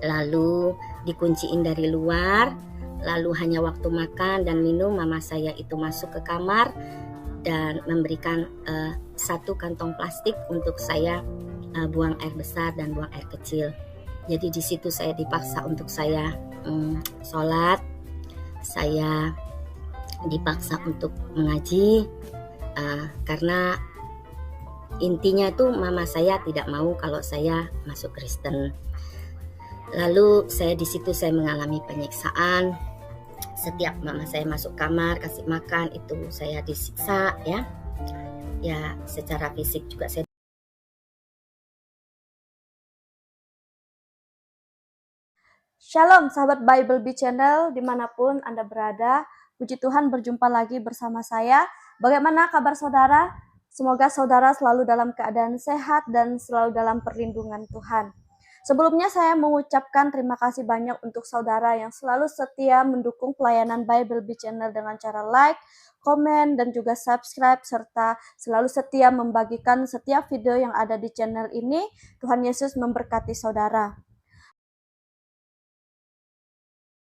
lalu dikunciin dari luar, lalu hanya waktu makan dan minum mama saya itu masuk ke kamar dan memberikan satu kantong plastik untuk saya buang air besar dan buang air kecil. Jadi di situ saya dipaksa untuk saya sholat, saya dipaksa untuk mengaji, karena intinya itu mama saya tidak mau kalau saya masuk Kristen. Lalu saya di situ saya mengalami penyiksaan. Setiap mama saya masuk kamar kasih makan itu saya disiksa ya. Ya secara fisik juga saya. Shalom sahabat Bible Bee Channel dimanapun Anda berada. Puji Tuhan berjumpa lagi bersama saya. Bagaimana kabar saudara? Semoga saudara selalu dalam keadaan sehat dan selalu dalam perlindungan Tuhan. Sebelumnya saya mengucapkan terima kasih banyak untuk saudara yang selalu setia mendukung pelayanan Bible Bee Channel dengan cara like, komen, dan juga subscribe, serta selalu setia membagikan setiap video yang ada di channel ini. Tuhan Yesus memberkati saudara.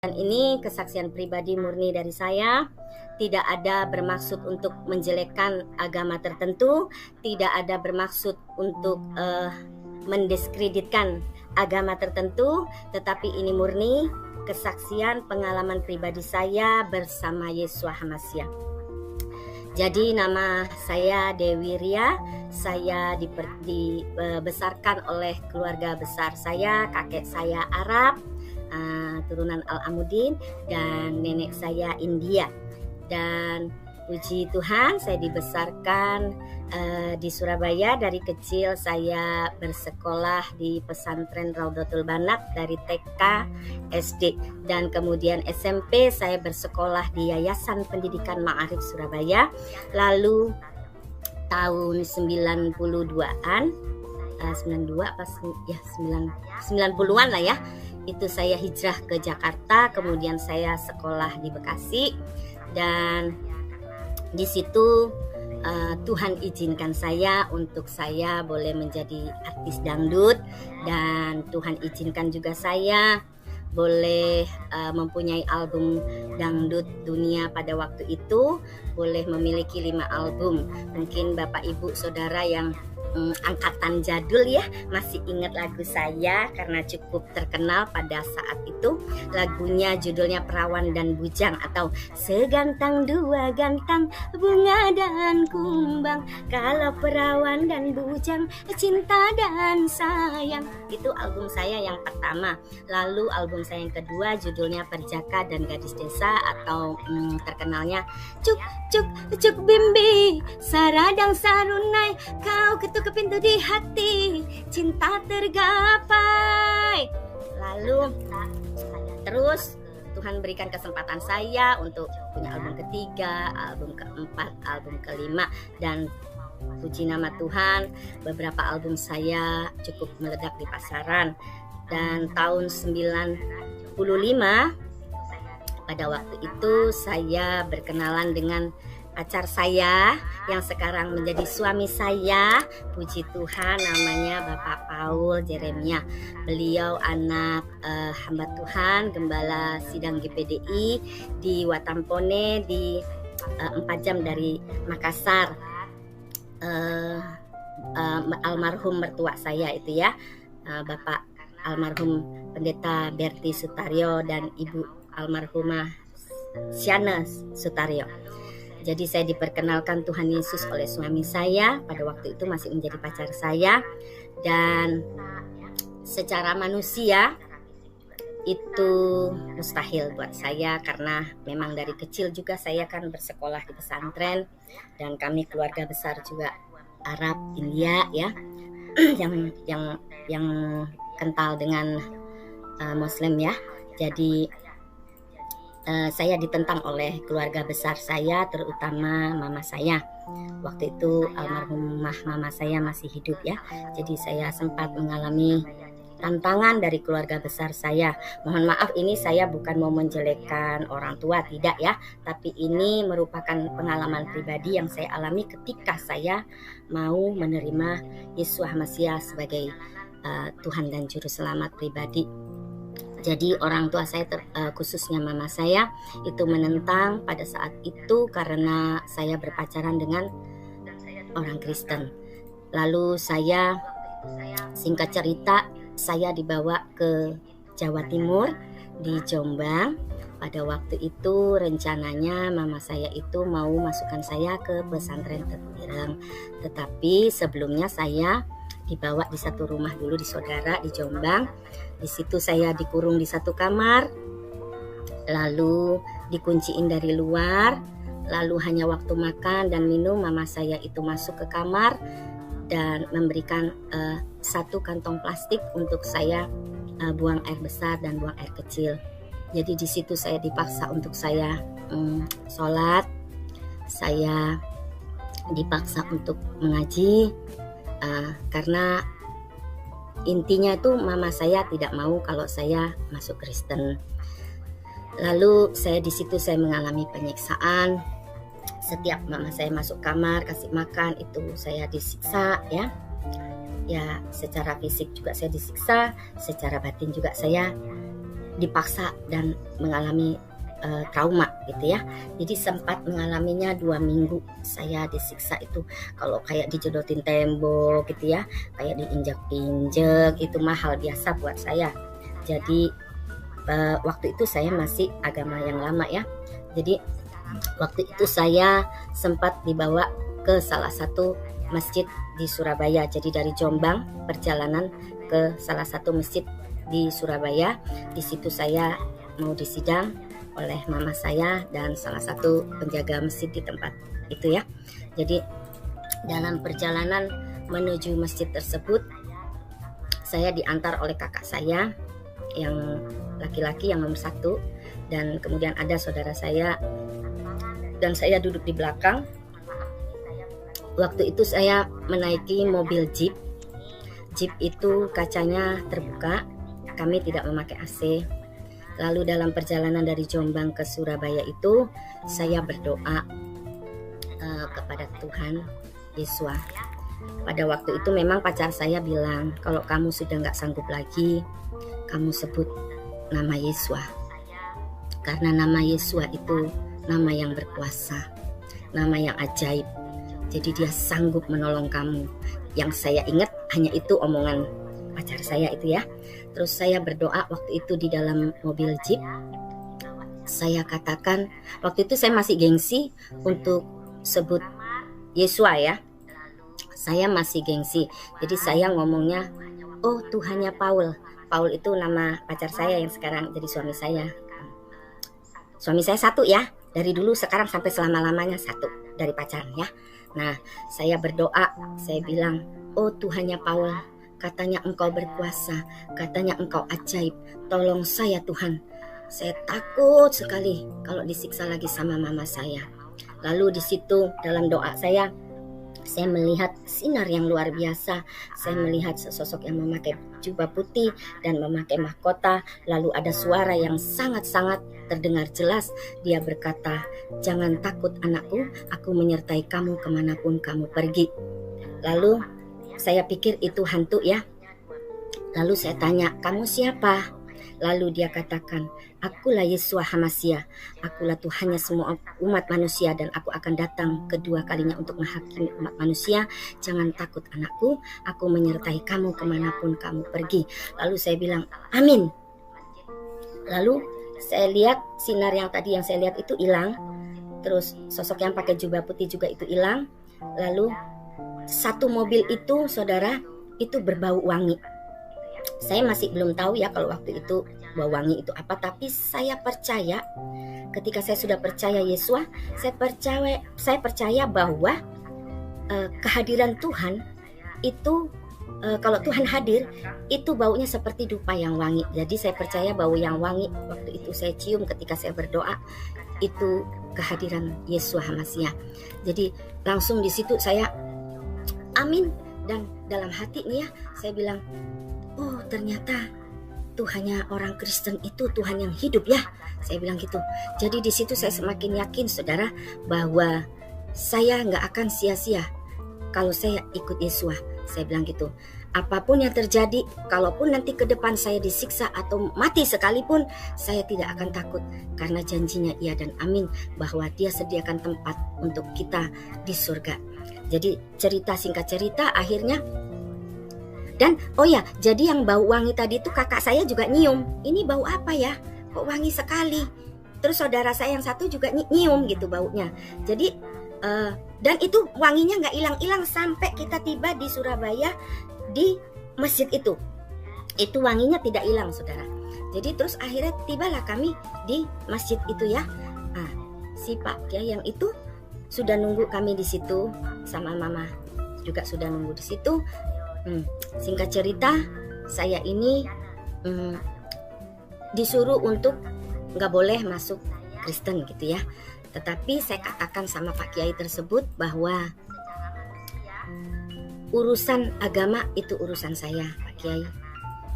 Dan ini kesaksian pribadi murni dari saya, tidak ada bermaksud untuk menjelekkan agama tertentu, tidak ada bermaksud untuk mendiskreditkan agama tertentu, tetapi ini murni kesaksian pengalaman pribadi saya bersama Yeshua HaMashiach. Jadi nama saya Dewi Ria, saya dibesarkan oleh keluarga besar saya, kakek saya Arab, turunan Al-Amudin, dan nenek saya India. Dan puji Tuhan saya dibesarkan di Surabaya. Dari kecil saya bersekolah di pesantren Raudatul Banak dari TK, SD, dan kemudian SMP saya bersekolah di Yayasan Pendidikan Ma'arif Surabaya. Lalu tahun 92-an 90-an lah ya, itu saya hijrah ke Jakarta, kemudian saya sekolah di Bekasi, dan di situ Tuhan izinkan saya untuk saya boleh menjadi artis dangdut, dan Tuhan izinkan juga saya boleh mempunyai album dangdut dunia pada waktu itu, boleh memiliki 5 album. Mungkin Bapak Ibu Saudara yang angkatan jadul ya masih ingat lagu saya karena cukup terkenal pada saat itu. Lagunya judulnya Perawan dan Bujang, atau segantang dua gantang bunga dan kumbang, kalau perawan dan bujang cinta dan sayang. Itu album saya yang pertama. Lalu album saya yang kedua judulnya Perjaka dan Gadis Desa, atau terkenalnya Cuk Cuk Cuk Bimbi Saradang Sarunai, kau ketuk ke pintu di hati, cinta tergapai. Lalu terus Tuhan berikan kesempatan saya untuk punya album ketiga, album keempat, album kelima, dan puji nama Tuhan beberapa album saya cukup meledak di pasaran. Dan tahun 95 pada waktu itu saya berkenalan dengan pacar saya yang sekarang menjadi suami saya, puji Tuhan, namanya Bapak Paul Jeremia. Beliau anak hamba Tuhan, gembala sidang GPDI di Watampone, di 4 jam dari Makassar. Almarhum mertua saya itu ya, Bapak almarhum Pendeta Berti Sutaryo dan Ibu almarhumah Siana Sutaryo. Jadi saya diperkenalkan Tuhan Yesus oleh suami saya, pada waktu itu masih menjadi pacar saya. Dan secara manusia itu mustahil buat saya, karena memang dari kecil juga saya kan bersekolah di pesantren, dan kami keluarga besar juga Arab, India ya, yang kental dengan Muslim ya. Jadi saya ditentang oleh keluarga besar saya, terutama mama saya. Waktu itu almarhumah mama saya masih hidup ya. Jadi saya sempat mengalami tantangan dari keluarga besar saya. Mohon maaf, ini saya bukan mau menjelekkan orang tua, tidak ya. Tapi ini merupakan pengalaman pribadi yang saya alami ketika saya mau menerima Yeshua HaMashiach sebagai Tuhan dan Juru Selamat pribadi. Jadi orang tua saya khususnya mama saya itu menentang pada saat itu karena saya berpacaran dengan orang Kristen. Lalu saya, singkat cerita, saya dibawa ke Jawa Timur di Jombang. Pada waktu itu rencananya mama saya itu mau masukkan saya ke pesantren Tebu Ireng. Tetapi sebelumnya saya dibawa di satu rumah dulu di saudara di Jombang. Di situ saya dikurung di satu kamar, lalu dikunciin dari luar, lalu hanya waktu makan dan minum mama saya itu masuk ke kamar dan memberikan satu kantong plastik untuk saya buang air besar dan buang air kecil. Jadi di situ saya dipaksa untuk saya sholat, saya dipaksa untuk mengaji karena intinya itu mama saya tidak mau kalau saya masuk Kristen. Lalu di situ saya mengalami penyiksaan. Setiap mama saya masuk kamar kasih makan itu saya disiksa ya. Ya secara fisik juga saya disiksa, secara batin juga saya dipaksa dan mengalami trauma gitu ya. Jadi sempat mengalaminya 2 minggu saya disiksa itu, kalau kayak dijodotin tembok gitu ya, kayak diinjak-injak, itu mah hal biasa buat saya. Jadi waktu itu saya masih agama yang lama ya. Jadi waktu itu saya sempat dibawa ke salah satu masjid di Surabaya. Jadi dari Jombang perjalanan ke salah satu masjid di Surabaya. Di situ saya mau disidang oleh mama saya dan salah satu penjaga masjid di tempat itu ya. Jadi dalam perjalanan menuju masjid tersebut saya diantar oleh kakak saya yang laki-laki yang nomor 1, dan kemudian ada saudara saya dan saya duduk di belakang. Waktu itu saya menaiki mobil jeep. Jeep itu kacanya terbuka. Kami tidak memakai AC. Lalu dalam perjalanan dari Jombang ke Surabaya itu saya berdoa kepada Tuhan Yesus. Pada waktu itu memang pacar saya bilang, kalau kamu sudah nggak sanggup lagi, kamu sebut nama Yesus. Karena nama Yesus itu nama yang berkuasa, nama yang ajaib. Jadi dia sanggup menolong kamu. Yang saya ingat hanya itu omongan pacar saya itu ya. Terus saya berdoa waktu itu di dalam mobil jeep. Saya katakan, waktu itu saya masih gengsi untuk sebut Yesus ya. Saya masih gengsi. Jadi saya ngomongnya, oh Tuhannya Paul. Paul itu nama pacar saya yang sekarang jadi suami saya. Suami saya 1 ya. Dari dulu sekarang sampai selama-lamanya 1 dari pacarnya. Nah, saya berdoa, saya bilang, oh Tuhannya Paul, katanya engkau berkuasa, katanya engkau ajaib, tolong saya Tuhan. Saya takut sekali kalau disiksa lagi sama mama saya. Lalu di situ dalam doa saya melihat sinar yang luar biasa. Saya melihat sesosok yang memakai jubah putih dan memakai mahkota. Lalu ada suara yang sangat-sangat terdengar jelas. Dia berkata, jangan takut anakku, aku menyertai kamu kemanapun kamu pergi. Lalu saya pikir itu hantu ya. Lalu saya tanya, kamu siapa? Lalu dia katakan, akulah Yeshua HaMashiach, akulah Tuhannya semua umat manusia, dan aku akan datang kedua kalinya untuk menghakimi umat manusia. Jangan takut anakku, aku menyertai kamu kemanapun kamu pergi. Lalu saya bilang, amin. Lalu saya lihat sinar yang tadi yang saya lihat itu hilang. Terus sosok yang pakai jubah putih juga itu hilang. Lalu satu mobil itu saudara itu berbau wangi. Saya masih belum tahu ya kalau waktu itu bau wangi itu apa, tapi saya percaya ketika saya sudah percaya Yesus, saya percaya bahwa kehadiran Tuhan itu kalau Tuhan hadir itu baunya seperti dupa yang wangi. Jadi saya percaya bau yang wangi waktu itu saya cium ketika saya berdoa itu kehadiran Yesus HaMashiach. Jadi langsung di situ saya amin, dan dalam hati nih ya saya bilang, oh ternyata Tuhannya orang Kristen itu Tuhan yang hidup ya. Saya bilang gitu. Jadi di situ saya semakin yakin saudara bahwa saya nggak akan sia-sia kalau saya ikut Yesus. Saya bilang gitu. apapun yang terjadi, kalaupun nanti ke depan saya disiksa atau mati sekalipun, saya tidak akan takut, karena janjinya iya dan amin bahwa Dia sediakan tempat untuk kita di surga. Jadi singkat cerita akhirnya, dan oh ya, jadi yang bau wangi tadi itu kakak saya juga nyium, ini bau apa ya, kok wangi sekali. Terus saudara saya yang satu juga nyium gitu baunya. Jadi dan itu wanginya nggak hilang-hilang sampai kita tiba di Surabaya, di masjid itu wanginya tidak hilang, saudara. Jadi terus akhirnya tibalah kami di masjid itu ya. Si Pak Kiai yang itu sudah nunggu kami di situ, sama Mama juga sudah nunggu di situ. Singkat cerita, saya ini disuruh untuk nggak boleh masuk Kristen gitu ya. Tetapi saya katakan sama Pak Kiai tersebut bahwa urusan agama itu urusan saya, Pak Kiai.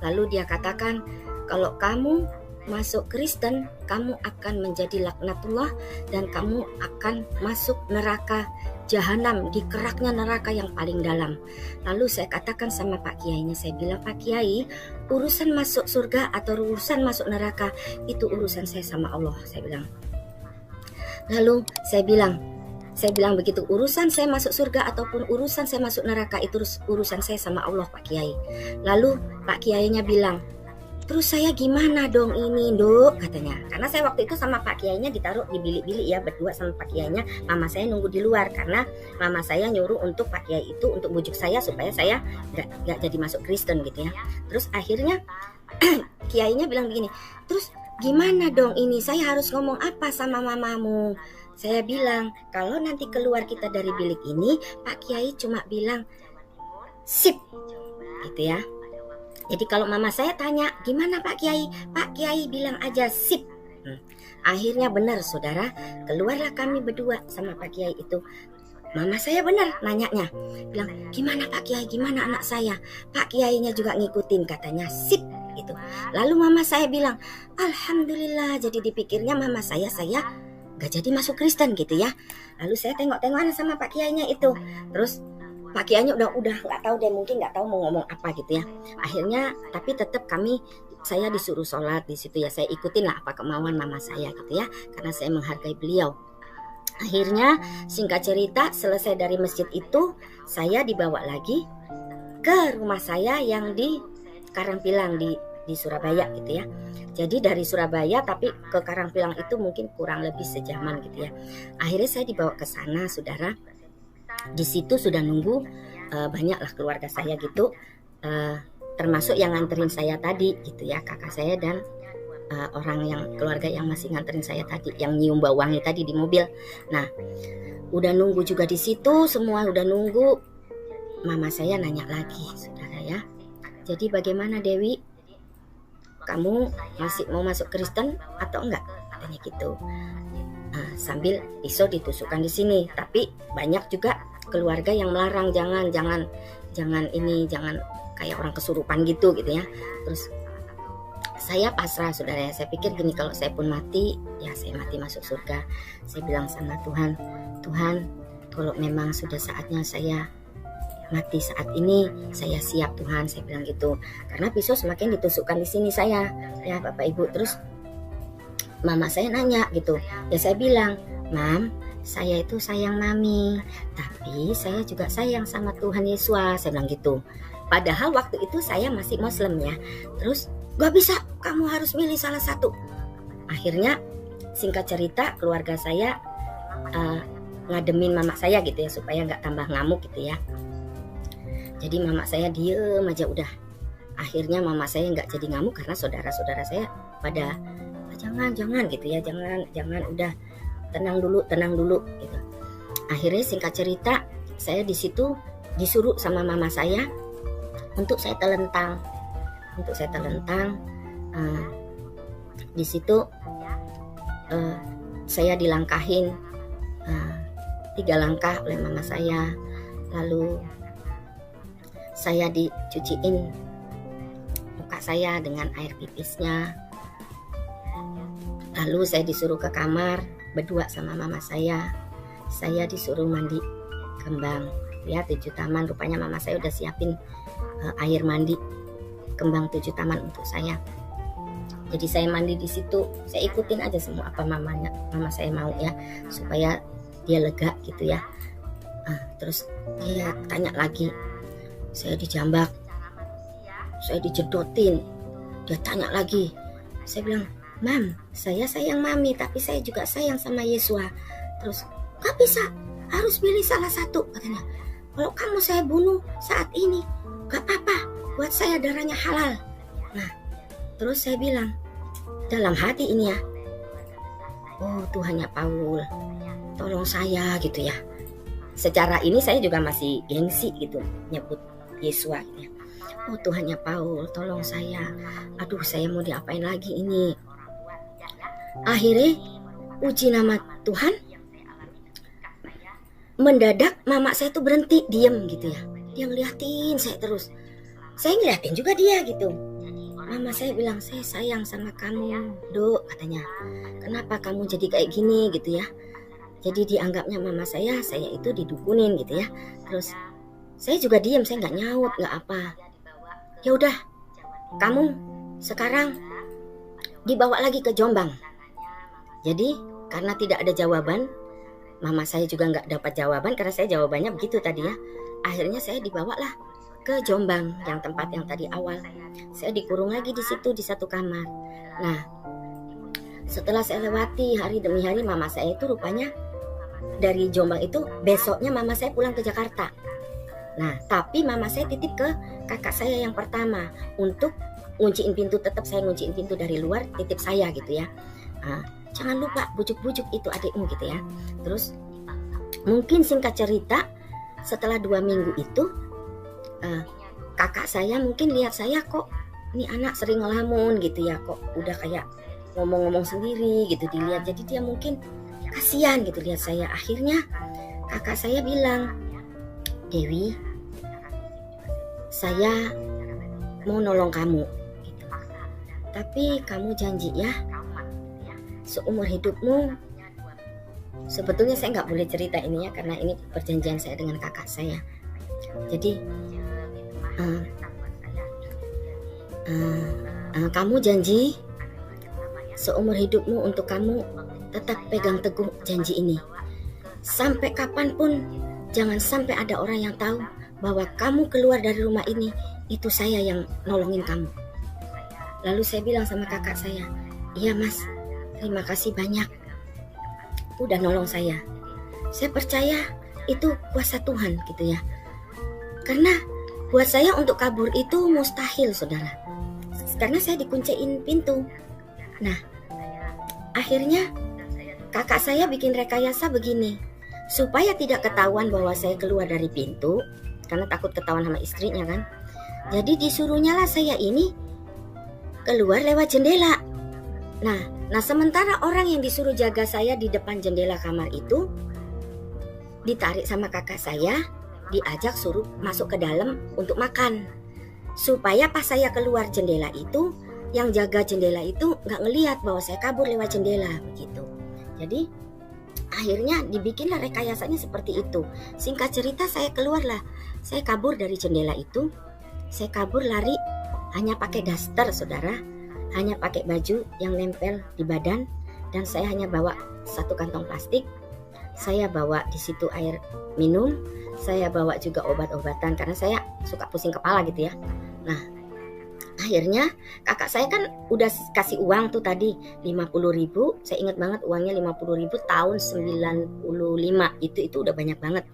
Lalu dia katakan, kalau kamu masuk Kristen, kamu akan menjadi laknatullah dan kamu akan masuk neraka jahanam, di keraknya neraka yang paling dalam. Lalu saya katakan sama Pak Kiainya, saya bilang, Pak Kiai, urusan masuk surga atau urusan masuk neraka itu urusan saya sama Allah, saya bilang. Lalu saya bilang begitu, urusan saya masuk surga ataupun urusan saya masuk neraka itu urusan saya sama Allah, Pak Kiai. Lalu Pak Kiainya bilang, terus saya gimana dong ini, Dok, katanya. Karena saya waktu itu sama Pak Kiainya ditaruh di bilik-bilik ya, berdua sama Pak Kiainya. Mama saya nunggu di luar karena mama saya nyuruh untuk Pak Kiai itu untuk bujuk saya supaya saya nggak jadi masuk Kristen gitu ya. Terus akhirnya Kiainya bilang begini, terus gimana dong ini, saya harus ngomong apa sama mamamu? Saya bilang, kalau nanti keluar kita dari bilik ini, Pak Kiai cuma bilang sip gitu ya. Jadi kalau mama saya tanya, gimana Pak Kiai? Pak Kiai bilang aja sip. Akhirnya benar, saudara, keluarlah kami berdua sama Pak Kiai itu. Mama saya benar nanyanya, bilang, gimana Pak Kiai, gimana anak saya? Pak Kiainya juga ngikutin, katanya sip gitu. Lalu mama saya bilang, alhamdulillah. Jadi dipikirnya mama saya gak jadi masuk Kristen gitu ya. Lalu saya tengok-tengokan sama Pak Kiainya itu. Terus Pak Kiainya udah nggak tahu deh, mungkin nggak tahu mau ngomong apa gitu ya. Akhirnya tapi tetap saya disuruh sholat di situ ya. Saya ikutin lah apa kemauan mama saya gitu ya, karena saya menghargai beliau. Akhirnya singkat cerita, selesai dari masjid itu, saya dibawa lagi ke rumah saya yang di Karangpilang di Surabaya gitu ya. Jadi dari Surabaya tapi ke Karangpilang itu mungkin kurang lebih sejaman gitu ya. Akhirnya saya dibawa ke sana, saudara. Di situ sudah nunggu banyaklah keluarga saya gitu, termasuk yang nganterin saya tadi gitu ya, kakak saya dan orang yang keluarga yang masih nganterin saya tadi, yang nyium bau wangi tadi di mobil. Nah, udah nunggu juga di situ, semua udah nunggu. Mama saya nanya lagi, saudara ya. Jadi bagaimana Dewi? Kamu masih mau masuk Kristen atau enggak? Katanya gitu. Sambil pisau ditusukkan di sini. Tapi banyak juga keluarga yang melarang, jangan kayak orang kesurupan gitu ya. Terus saya pasrah, saudara ya. Saya pikir gini, kalau saya pun mati, ya saya mati masuk surga. Saya bilang sama Tuhan, kalau memang sudah saatnya saya mati saat ini, saya siap Tuhan, saya bilang gitu. Karena pisau semakin ditusukkan di sini saya, ya Bapak Ibu. Terus mama saya nanya gitu, ya saya bilang, Mam, saya itu sayang Mami, tapi saya juga sayang sama Tuhan Yesus, saya bilang gitu. Padahal waktu itu saya masih Muslim ya. Terus gak bisa, kamu harus milih salah satu. Akhirnya singkat cerita, keluarga saya ngademin mama saya gitu ya, supaya gak tambah ngamuk gitu ya. Jadi mama saya diem aja udah. Akhirnya mama saya nggak jadi ngamuk karena saudara-saudara saya pada jangan gitu ya, jangan udah tenang dulu gitu. Akhirnya singkat cerita, saya di situ disuruh sama mama saya untuk saya telentang. Di situ saya dilangkahin 3 langkah oleh mama saya. Lalu saya dicuciin muka saya dengan air pipisnya. Lalu saya disuruh ke kamar berdua sama mama saya. Saya disuruh mandi kembang. Lihat 7 taman, rupanya mama saya udah siapin air mandi kembang 7 taman untuk saya. Jadi saya mandi di situ, saya ikutin aja semua apa mama saya mau ya, supaya dia lega gitu ya. Terus dia tanya lagi, saya dijambak, saya dijedotin, dia tanya lagi. Saya bilang, Mam, saya sayang Mami, tapi saya juga sayang sama Yesua. Terus, gak bisa, harus pilih salah satu, katanya. Kalau kamu saya bunuh saat ini, gak apa-apa, buat saya darahnya halal. Nah, terus saya bilang, dalam hati ini ya, oh Tuhannya Paul, tolong saya gitu ya. Secara ini saya juga masih gengsi gitu, nyebut Yesua gitu ya. Oh Tuhannya Paul, tolong saya. Aduh, saya mau diapain lagi ini. Akhirnya, puji nama Tuhan, mendadak mama saya tuh berhenti, diem gitu ya. Dia ngeliatin saya terus. Saya ngeliatin juga dia gitu. Mama saya bilang, saya sayang sama kamu, Dok, katanya. Kenapa kamu jadi kayak gini gitu ya. Jadi dianggapnya mama saya itu didukunin gitu ya. Terus saya juga diem, saya nggak nyaut, nggak apa. Ya udah, kamu sekarang dibawa lagi ke Jombang. Jadi karena tidak ada jawaban, mama saya juga nggak dapat jawaban karena saya jawabannya begitu tadi ya. Akhirnya saya dibawalah ke Jombang, yang tempat yang tadi awal. Saya dikurung lagi di situ di satu kamar. Nah, setelah saya lewati hari demi hari, mama saya itu rupanya dari Jombang itu besoknya mama saya pulang ke Jakarta. Nah, tapi mama saya titip ke kakak saya yang pertama untuk ngunciin pintu, tetap saya ngunciin pintu dari luar, titip saya gitu ya. Jangan lupa bujuk-bujuk itu adikmu gitu ya. Terus mungkin singkat cerita, setelah 2 minggu itu kakak saya mungkin lihat saya, kok ini anak sering ngelamun gitu ya, kok udah kayak ngomong-ngomong sendiri gitu dilihat. Jadi dia mungkin kasihan gitu lihat saya. Akhirnya kakak saya bilang, Dewi, saya mau nolong kamu gitu. Tapi kamu janji ya, seumur hidupmu. Sebetulnya saya nggak boleh cerita ini ya, karena ini perjanjian saya dengan kakak saya. Jadi kamu janji seumur hidupmu untuk kamu tetap pegang teguh janji ini. Sampai kapanpun jangan sampai ada orang yang tahu bahwa kamu keluar dari rumah ini, itu saya yang nolongin kamu. Lalu saya bilang sama kakak saya, iya mas, terima kasih banyak udah nolong saya. Saya percaya itu kuasa Tuhan gitu ya. Karena buat saya untuk kabur itu mustahil, saudara. Karena saya dikunciin pintu. Nah, akhirnya kakak saya bikin rekayasa begini, supaya tidak ketahuan bahwa saya keluar dari pintu, karena takut ketahuan sama istrinya kan. Jadi disuruhnya lah saya ini keluar lewat jendela. Nah sementara orang yang disuruh jaga saya di depan jendela kamar itu ditarik sama kakak saya, diajak suruh masuk ke dalam untuk makan. Supaya pas saya keluar jendela itu, yang jaga jendela itu nggak ngelihat bahwa saya kabur lewat jendela begitu. Jadi akhirnya dibikinlah rekayasanya seperti itu. Singkat cerita, saya keluarlah, saya kabur dari jendela itu. Saya kabur lari hanya pakai daster, saudara, hanya pakai baju yang nempel di badan, dan saya hanya bawa 1 kantong plastik. Saya bawa di situ air minum, saya bawa juga obat-obatan karena saya suka pusing kepala gitu ya. Nah, akhirnya kakak saya kan udah kasih uang tuh tadi 50.000. Saya ingat banget uangnya 50.000 tahun 95. Itu udah banyak banget.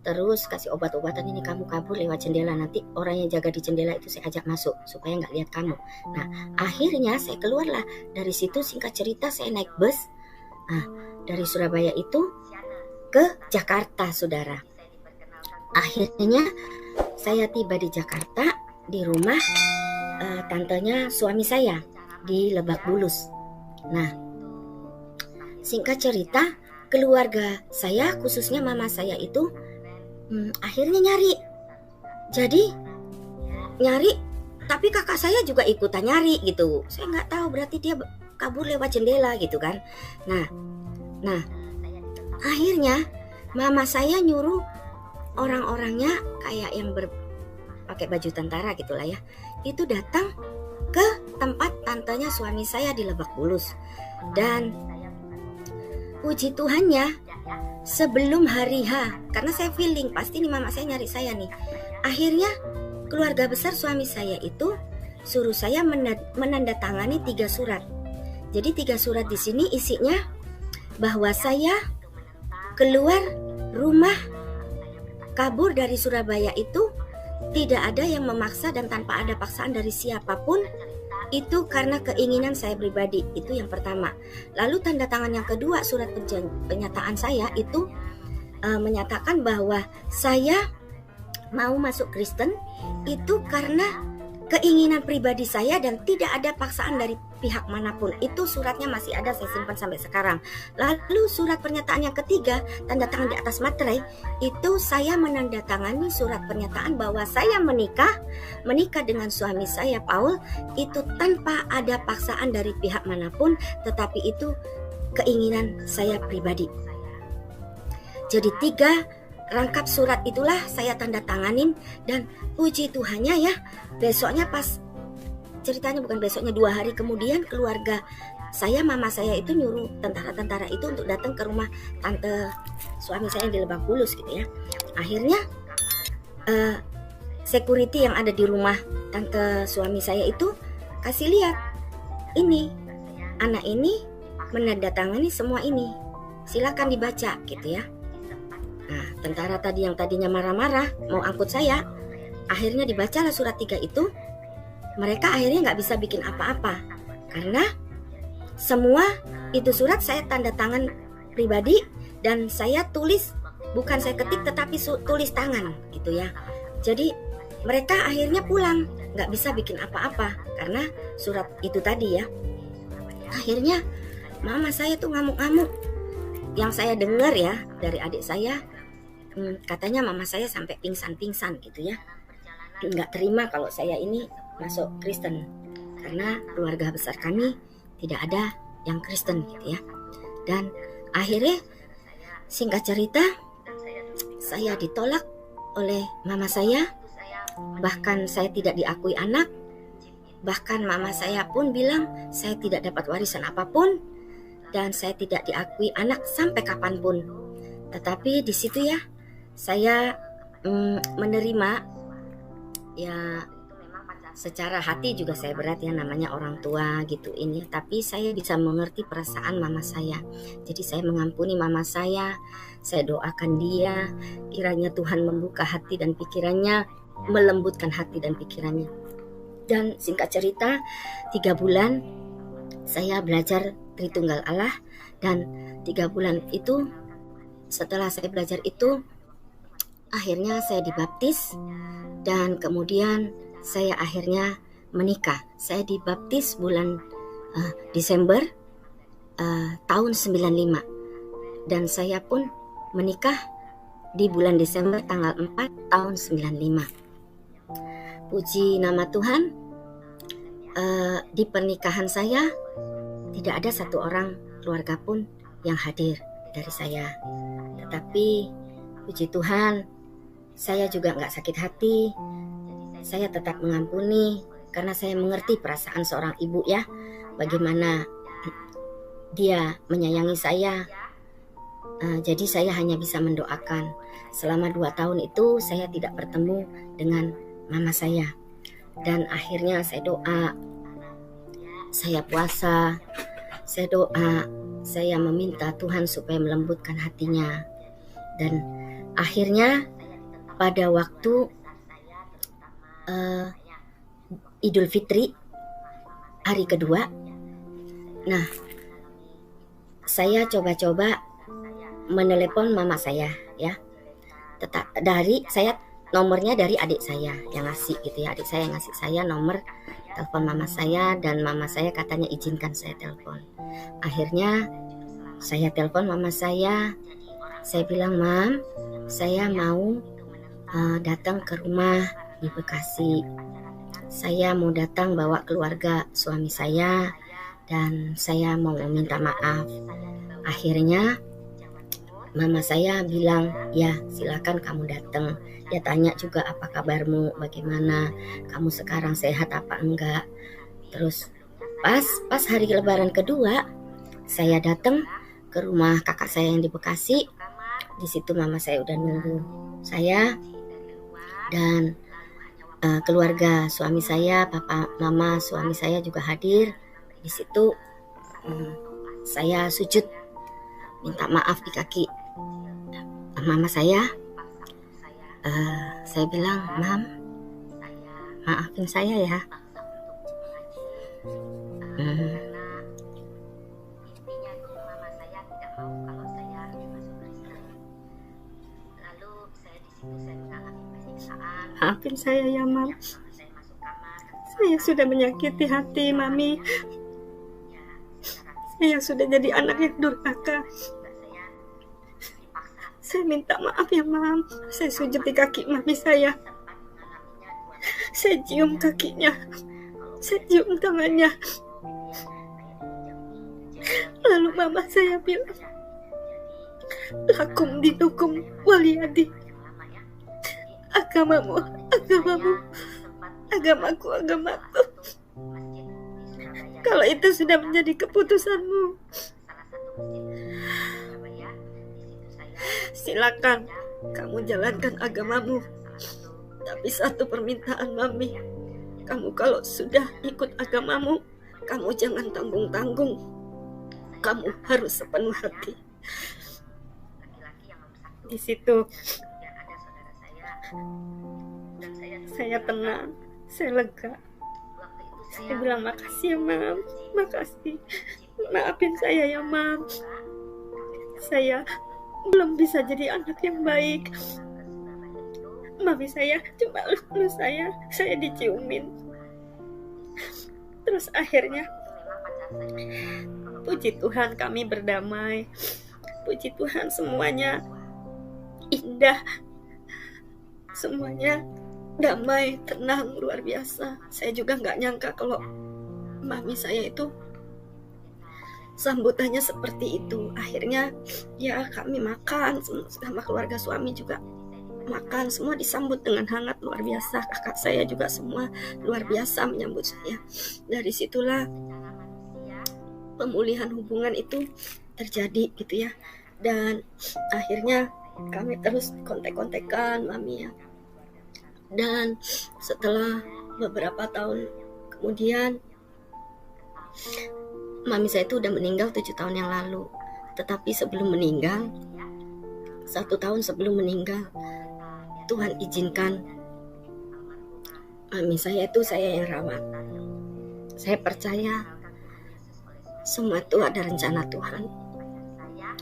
Terus kasih obat-obatan, ini kamu kabur lewat jendela, nanti orang yang jaga di jendela itu saya ajak masuk supaya nggak lihat kamu. Nah, akhirnya saya keluarlah dari situ. Singkat cerita, saya naik bus. Dari Surabaya itu ke Jakarta, saudara. Akhirnya saya tiba di Jakarta, di rumah tantenya suami saya di Lebak Bulus. Nah, singkat cerita, keluarga saya, khususnya mama saya itu akhirnya nyari. Jadi nyari, tapi kakak saya juga ikutan nyari gitu. Saya nggak tahu, berarti dia kabur lewat jendela gitu kan. Nah akhirnya mama saya nyuruh orang-orangnya kayak yang pakai baju tentara gitulah ya, itu datang ke tempat tantenya suami saya di Lebak Bulus. Dan puji Tuhannya, sebelum hari H, karena saya feeling pasti nih mama saya nyari saya nih, akhirnya keluarga besar suami saya itu suruh saya menandatangani 3 surat. Jadi 3 surat di sini isinya bahwa saya keluar rumah, kabur dari Surabaya itu tidak ada yang memaksa dan tanpa ada paksaan dari siapapun. Itu karena keinginan saya pribadi. Itu yang pertama. Lalu tanda tangan yang kedua, surat pernyataan saya itu menyatakan bahwa saya mau masuk Kristen itu karena keinginan pribadi saya dan tidak ada paksaan dari pihak manapun. Itu suratnya masih ada, saya simpan sampai sekarang. Lalu surat pernyataan yang ketiga, tanda tangan di atas materai, itu saya menandatangani surat pernyataan bahwa saya menikah dengan suami saya Paul itu tanpa ada paksaan dari pihak manapun, tetapi itu keinginan saya pribadi. Jadi 3 rangkap surat itulah saya tanda tanganin, dan puji Tuhannya ya, besoknya pas ceritanya bukan besoknya, 2 hari kemudian keluarga saya, mama saya itu nyuruh tentara-tentara itu untuk datang ke rumah tante suami saya yang di Lebak Bulus gitu ya. Akhirnya security yang ada di rumah tante suami saya itu kasih lihat, ini anak ini menandatangani semua ini, silakan dibaca gitu ya. Nah, tentara tadi yang tadinya marah-marah mau angkut saya, akhirnya dibacalah surat 3 itu. Mereka akhirnya nggak bisa bikin apa-apa karena semua itu surat saya tanda tangan pribadi dan saya tulis, bukan saya ketik tetapi tulis tangan gitu ya. Jadi mereka akhirnya pulang, nggak bisa bikin apa-apa karena surat itu tadi ya. Akhirnya mama saya tuh ngamuk-ngamuk. Yang saya dengar ya dari adik saya, katanya mama saya sampai pingsan-pingsan gitu ya, nggak terima kalau saya ini masuk Kristen karena keluarga besar kami tidak ada yang Kristen gitu ya. Dan akhirnya singkat cerita, saya ditolak oleh mama saya, bahkan saya tidak diakui anak, bahkan mama saya pun bilang saya tidak dapat warisan apapun dan saya tidak diakui anak sampai kapanpun. Tetapi di situ ya saya menerima ya, secara hati juga saya berat ya, namanya orang tua gitu ini, tapi saya bisa mengerti perasaan mama saya. Jadi saya mengampuni mama saya doakan dia kiranya Tuhan membuka hati dan pikirannya, melembutkan hati dan pikirannya. Dan singkat cerita 3 bulan saya belajar Tritunggal Allah, dan 3 bulan itu setelah saya belajar itu akhirnya saya dibaptis dan kemudian saya akhirnya menikah. Saya dibaptis bulan Desember tahun 95 dan saya pun menikah di bulan Desember tanggal 4 tahun 95. Puji nama Tuhan, di pernikahan saya tidak ada satu orang keluarga pun yang hadir dari saya. Tetapi puji Tuhan, saya juga nggak sakit hati. Saya tetap mengampuni karena saya mengerti perasaan seorang ibu ya, bagaimana dia menyayangi saya. Jadi saya hanya bisa mendoakan. Selama 2 tahun itu saya tidak bertemu dengan mama saya. Dan akhirnya saya doa, saya puasa, saya doa, saya meminta Tuhan supaya melembutkan hatinya. Dan akhirnya pada waktu Idul Fitri hari kedua, nah saya coba-coba menelepon mama saya ya. Dari saya nomornya dari adik saya yang ngasih gitu ya, adik saya yang ngasih saya nomor telepon mama saya, dan mama saya katanya izinkan saya telepon. Akhirnya saya telepon mama saya bilang, "Mam, saya mau datang ke rumah di Bekasi. Saya mau datang bawa keluarga suami saya dan saya mau meminta maaf." Akhirnya mama saya bilang, ya silakan kamu datang. Dia tanya juga apa kabarmu, bagaimana, kamu sekarang sehat apa enggak. Terus pas hari lebaran kedua, saya datang ke rumah kakak saya yang di Bekasi. Di situ mama saya udah nunggu saya dan keluarga suami saya, papa, mama, suami saya juga hadir. Di situ saya sujud minta maaf di kaki mama saya. Saya bilang, Mam, maafin saya ya. Maafin saya ya, Mam. Saya sudah menyakiti hati Mami. Saya sudah jadi anak yang durhaka. Saya minta maaf ya, Mam. Saya sujud di kaki Mami saya. Saya cium kakinya. Saya cium tangannya. Lalu mama saya bilang, lakum dinukum waliyadi. Agamamu, agamaku. Kalau itu sudah menjadi keputusanmu, silakan kamu jalankan agamamu. Tapi satu permintaan Mami, kamu kalau sudah ikut agamamu, kamu jangan tanggung-tanggung. Kamu harus sepenuh hati. Di situ saya tenang, saya lega. Saya bilang makasih ya, Mam, makasih. Maafin saya ya, Mam. Saya belum bisa jadi anak yang baik. Mami saya cuma lulus saya diciumin. Terus akhirnya, puji Tuhan kami berdamai. Puji Tuhan semuanya indah. Semuanya damai, tenang, luar biasa. Saya juga gak nyangka kalau mami saya itu sambutannya seperti itu. Akhirnya ya kami makan sama keluarga suami juga makan, semua disambut dengan hangat luar biasa. Kakak saya juga semua luar biasa menyambut saya. Dari situlah pemulihan hubungan itu terjadi gitu ya. Dan akhirnya kami terus kontek-kontekan Mami ya. Dan setelah beberapa tahun kemudian, Mami saya itu udah meninggal 7 tahun yang lalu. Tetapi sebelum meninggal, 1 tahun sebelum meninggal, Tuhan izinkan Mami saya itu saya yang rawat. Saya percaya semua itu ada rencana Tuhan.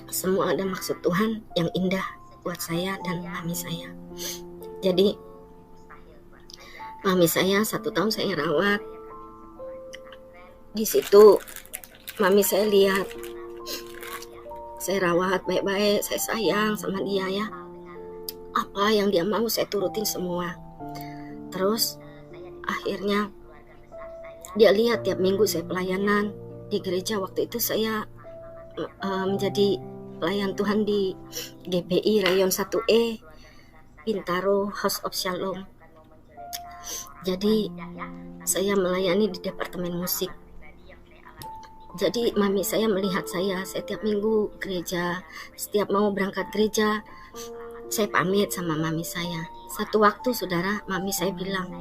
Semua ada maksud Tuhan yang indah buat saya dan Mami saya. Jadi Mami saya 1 tahun saya rawat. Di situ Mami saya lihat saya rawat baik-baik, saya sayang sama dia ya. Apa yang dia mau saya turutin semua. Terus akhirnya dia lihat tiap minggu saya pelayanan di gereja. Waktu itu saya menjadi pelayan Tuhan di GPI Rayon 1E Bintaro House of Shalom. Jadi saya melayani di departemen musik. Jadi Mami saya melihat saya tiap minggu gereja. Setiap mau berangkat gereja, saya pamit sama Mami saya. Satu waktu saudara, Mami saya bilang,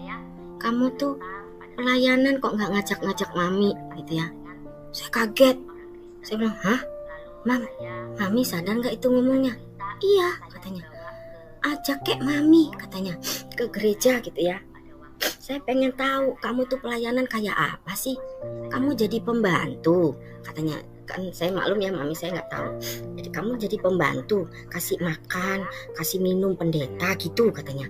kamu tuh pelayanan kok gak ngajak-ngajak Mami gitu ya. Saya kaget. Saya bilang, hah? Mami sadar gak itu ngomongnya? Iya katanya. Ajak kek Mami katanya ke gereja gitu ya. Saya pengen tahu kamu tuh pelayanan kayak apa sih? Kamu jadi pembantu katanya. Kan saya maklum ya Mami saya nggak tahu. Jadi kamu jadi pembantu, kasih makan, kasih minum pendeta gitu katanya.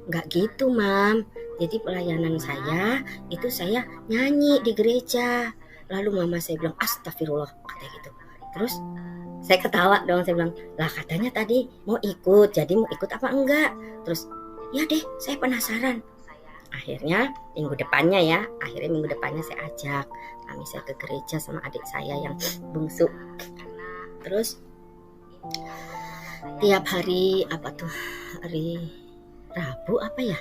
Nggak gitu Mam. Jadi pelayanan saya itu saya nyanyi di gereja. Lalu mama saya bilang astagfirullah katanya gitu. Terus saya ketawa dong, saya bilang lah katanya tadi mau ikut, jadi mau ikut apa enggak? Terus ya deh saya penasaran. Akhirnya minggu depannya saya ajak Mami saya ke gereja sama adik saya yang bungsu. Terus tiap hari apa tuh, hari Rabu apa ya,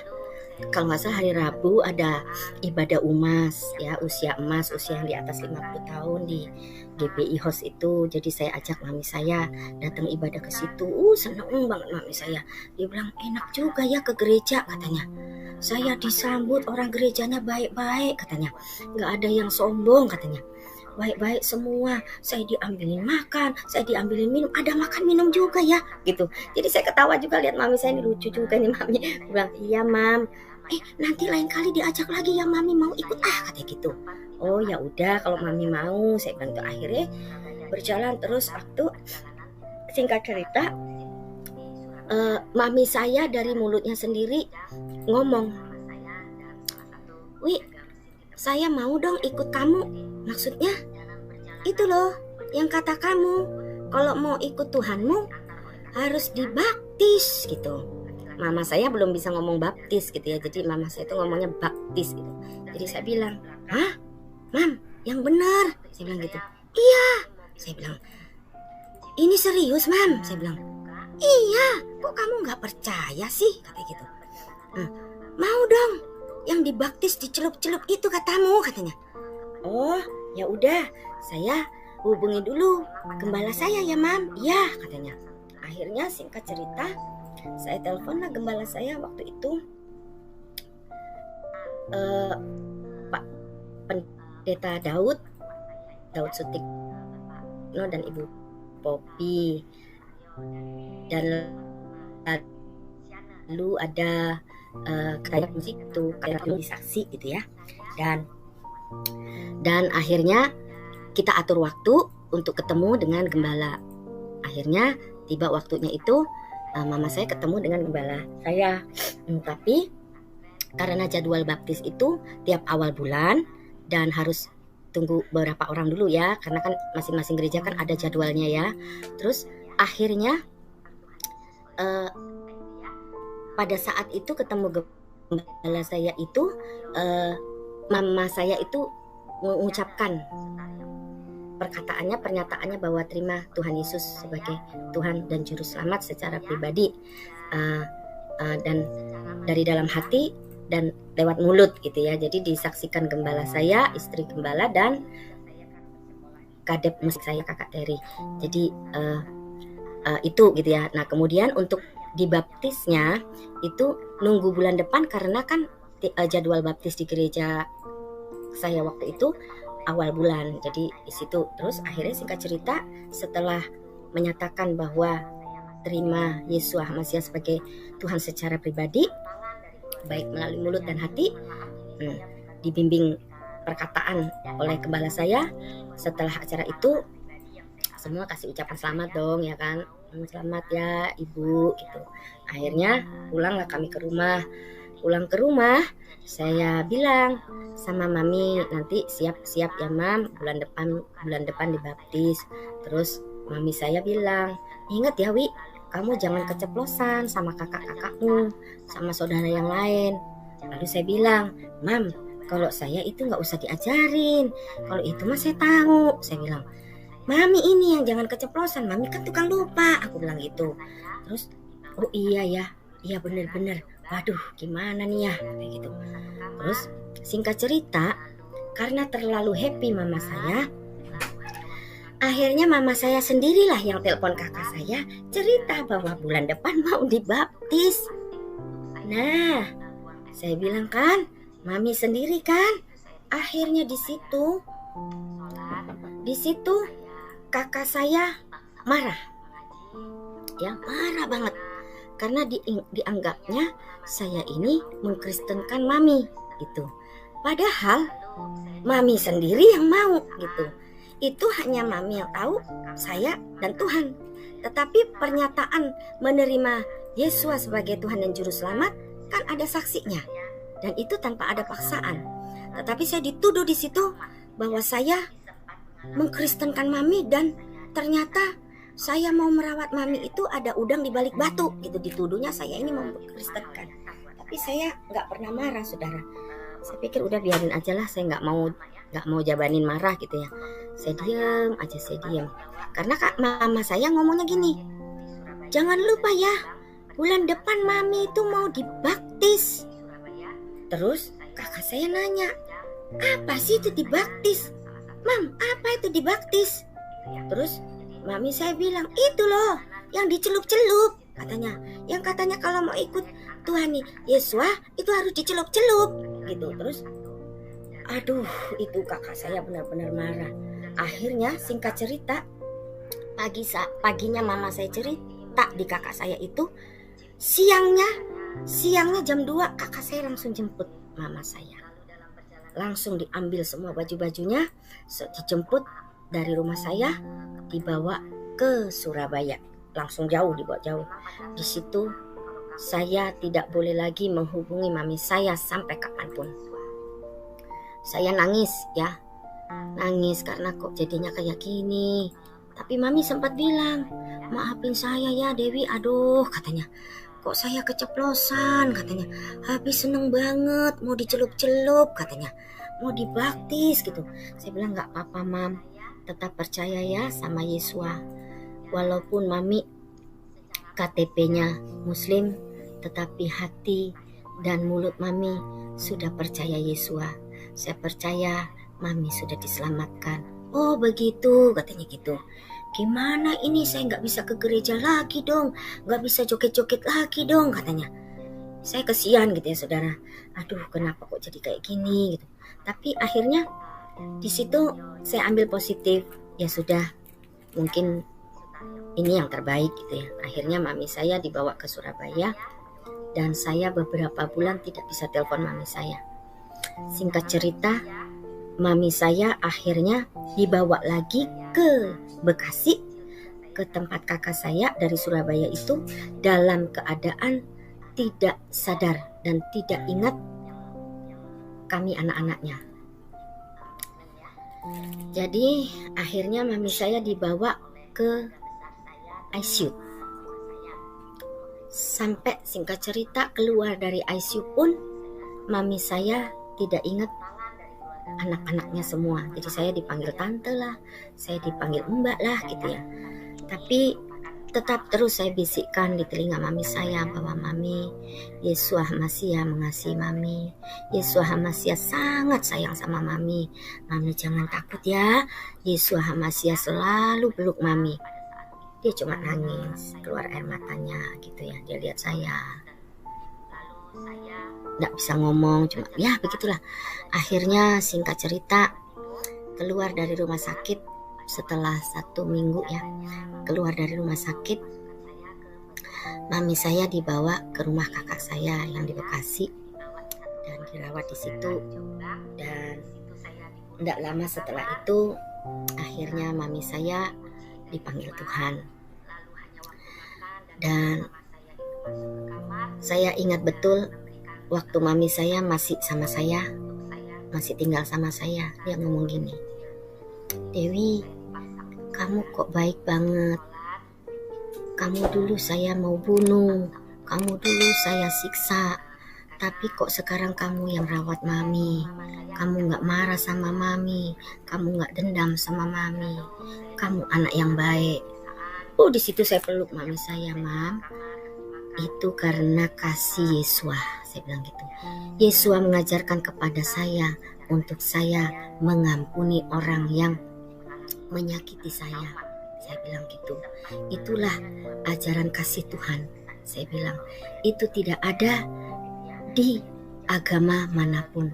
kalau nggak salah hari Rabu ada ibadah umas ya, usia emas, usia yang di atas 50 tahun di GBI House itu. Jadi saya ajak mami saya datang ibadah ke situ. Seneng banget mami saya. Dia bilang enak juga ya ke gereja katanya. Saya disambut orang gerejanya baik-baik katanya. Nggak ada yang sombong katanya. Baik-baik semua, saya diambilin makan, saya diambilin minum, ada makan minum juga ya gitu. Jadi saya ketawa juga lihat mami saya, ini lucu juga nih mami. Dia bilang iya mam, nanti lain kali diajak lagi ya mami, mau ikut katanya gitu. Oh ya udah kalau mami mau, saya bilang. Tuh akhirnya berjalan terus waktu. Singkat cerita, mami saya dari mulutnya sendiri ngomong, Wi, saya mau dong ikut kamu. Maksudnya itu loh yang kata kamu, kalau mau ikut Tuhanmu harus dibaptis gitu. Mama saya belum bisa ngomong baptis gitu ya, jadi mama saya itu ngomongnya baptis gitu. Jadi saya bilang, hah mam, yang benar, saya bilang gitu. Iya, saya bilang, ini serius mam, saya bilang. Iya, kok kamu nggak percaya sih, katanya gitu. Mau dong yang dibaptis dicelup-celup itu katamu, katanya. Oh ya udah, saya hubungi dulu gembala saya ya mam. Iya katanya. Akhirnya singkat cerita, saya telepon lah gembala saya waktu itu, Pak Pendeta Daud Sutikno dan Ibu Popi, dan lalu ada kayak musik tuh, kayak saksi gitu ya. Dan akhirnya kita atur waktu untuk ketemu dengan gembala. Akhirnya tiba waktunya itu, mama saya ketemu dengan gembala saya. Tapi karena jadwal baptis itu tiap awal bulan dan harus tunggu beberapa orang dulu ya, karena kan masing-masing gereja kan ada jadwalnya ya. Terus akhirnya pada saat itu ketemu gembala saya itu, mama saya itu mengucapkan pernyataannya bahwa terima Tuhan Yesus sebagai Tuhan dan Juru Selamat secara pribadi, dan dari dalam hati dan lewat mulut gitu ya. Jadi disaksikan gembala saya, istri gembala, dan kadep musik saya kakak Terry. Jadi itu gitu ya. Nah kemudian untuk dibaptisnya itu nunggu bulan depan, karena kan jadwal baptis di gereja saya waktu itu awal bulan. Jadi di situ terus akhirnya singkat cerita, setelah menyatakan bahwa terima Yesua Masiah sebagai Tuhan secara pribadi, baik melalui mulut dan hati, dibimbing perkataan oleh gembala saya. Setelah acara itu semua kasih ucapan selamat dong ya kan, selamat ya ibu gitu. Akhirnya pulanglah kami ke rumah. Pulang ke rumah, saya bilang sama mami, nanti siap-siap ya mam, bulan depan dibaptis. Terus mami saya bilang, ingat ya Wi, kamu jangan keceplosan sama kakak-kakakmu, sama saudara yang lain. Lalu saya bilang, mam, kalau saya itu nggak usah diajarin, kalau itu mah saya tahu. Saya bilang, mami ini yang jangan keceplosan, mami kan tukang lupa, aku bilang gitu. Terus, oh iya ya, iya bener-bener. Waduh gimana nih ya kayak gitu. Terus singkat cerita, karena terlalu happy mama saya, akhirnya mama saya sendirilah yang telepon kakak saya cerita bahwa bulan depan mau dibaptis. Nah saya bilang kan, mami sendiri kan. Akhirnya di situ kakak saya marah ya, marah banget, karena dianggapnya saya ini mengkristenkan mami gitu. Padahal mami sendiri yang mau gitu. Itu hanya mami yang tahu, saya dan Tuhan. Tetapi pernyataan menerima Yesus sebagai Tuhan dan Juru Selamat kan ada saksinya, dan itu tanpa ada paksaan. Tetapi saya dituduh di situ bahwa saya mengkristenkan mami, dan ternyata saya mau merawat mami itu ada udang di balik batu gitu. Dituduhnya saya ini mau mengkristenkan. Tapi saya nggak pernah marah saudara. Saya pikir udah biarin aja lah, saya nggak mau jabanin marah gitu ya. Saya diam. Karena kak mama saya ngomongnya gini, jangan lupa ya, bulan depan mami itu mau dibaptis. Terus kakak saya nanya, apa sih itu dibaptis? Mam, apa itu dibaptis? Terus mami saya bilang, itu loh yang dicelup-celup katanya. Yang katanya kalau mau ikut Tuhan Yesus itu harus dicelup-celup gitu. Terus aduh, itu kakak saya benar-benar marah. Akhirnya singkat cerita, paginya mama saya cerita di kakak saya itu, siangnya jam 2 kakak saya langsung jemput mama saya. Langsung diambil semua baju-bajunya, dijemput dari rumah saya, dibawa ke Surabaya. Langsung dibawa jauh. Di situ saya tidak boleh lagi menghubungi mami saya sampai kapanpun. Saya nangis ya. Nangis karena kok jadinya kayak gini. Tapi mami sempat bilang, maafin saya ya Dewi, aduh katanya. Kok saya keceplosan katanya. Habis seneng banget mau dicelup-celup katanya. Mau dibaptis gitu. Saya bilang gak apa-apa mam. Tetap percaya ya sama Yesua. Walaupun mami KTP-nya Muslim, tetapi hati dan mulut mami sudah percaya Yesua. Saya percaya mami sudah diselamatkan. Oh begitu katanya gitu. Gimana ini, saya gak bisa ke gereja lagi dong, gak bisa joget-joget lagi dong katanya. Saya kesian gitu ya saudara. Aduh kenapa kok jadi kayak gini gitu. Tapi akhirnya di situ saya ambil positif. Ya sudah, mungkin ini yang terbaik gitu ya. Akhirnya mami saya dibawa ke Surabaya. Dan saya beberapa bulan tidak bisa telepon mami saya. Singkat cerita, mami saya akhirnya dibawa lagi ke Bekasi, ke tempat kakak saya dari Surabaya itu, dalam keadaan tidak sadar dan tidak ingat kami anak-anaknya. Jadi akhirnya mami saya dibawa ke ICU. Sampai singkat cerita keluar dari ICU pun mami saya tidak ingat anak-anaknya semua. Jadi saya dipanggil tante lah, saya dipanggil mbak lah gitu ya. Tapi tetap terus saya bisikkan di telinga mami saya bahwa mami, Yesua Hamasia mengasihi mami. Yesua Hamasia sangat sayang sama mami. Mami jangan takut ya. Yesua Hamasia selalu peluk mami. Dia cuma nangis, keluar air matanya gitu ya. Dia lihat saya. Nggak bisa ngomong, cuma ya begitulah. Akhirnya singkat cerita, keluar dari rumah sakit setelah 1 minggu ya. Keluar dari rumah sakit, mami saya dibawa ke rumah kakak saya yang di Bekasi dan dirawat di situ. Dan nggak lama setelah itu, akhirnya mami saya dipanggil Tuhan. Dan saya ingat betul waktu mami saya masih sama saya, masih tinggal sama saya, dia ngomong gini, Dewi, kamu kok baik banget. Kamu dulu saya mau bunuh, kamu dulu saya siksa, tapi kok sekarang kamu yang rawat mami. Kamu gak marah sama mami, kamu gak dendam sama mami, kamu anak yang baik. Oh, di situ saya peluk mami saya, Mam. Itu karena kasih Yesua, saya bilang gitu. Yesua mengajarkan kepada saya untuk saya mengampuni orang yang menyakiti saya bilang gitu. Itulah ajaran kasih Tuhan. Saya bilang itu tidak ada di agama manapun.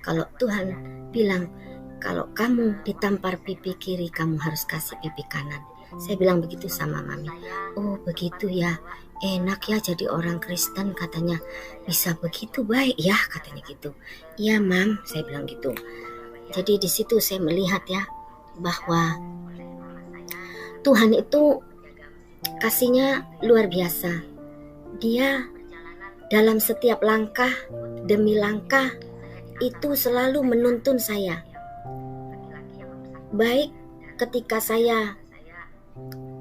Kalau Tuhan bilang kalau kamu ditampar pipi kiri, kamu harus kasih pipi kanan. Saya bilang begitu sama mami. Oh begitu ya, enak ya jadi orang Kristen katanya, bisa begitu baik ya katanya gitu. Iya mam, saya bilang gitu. Jadi di situ saya melihat ya bahwa Tuhan itu kasihnya luar biasa. Dia dalam setiap langkah demi langkah itu selalu menuntun saya. Baik ketika saya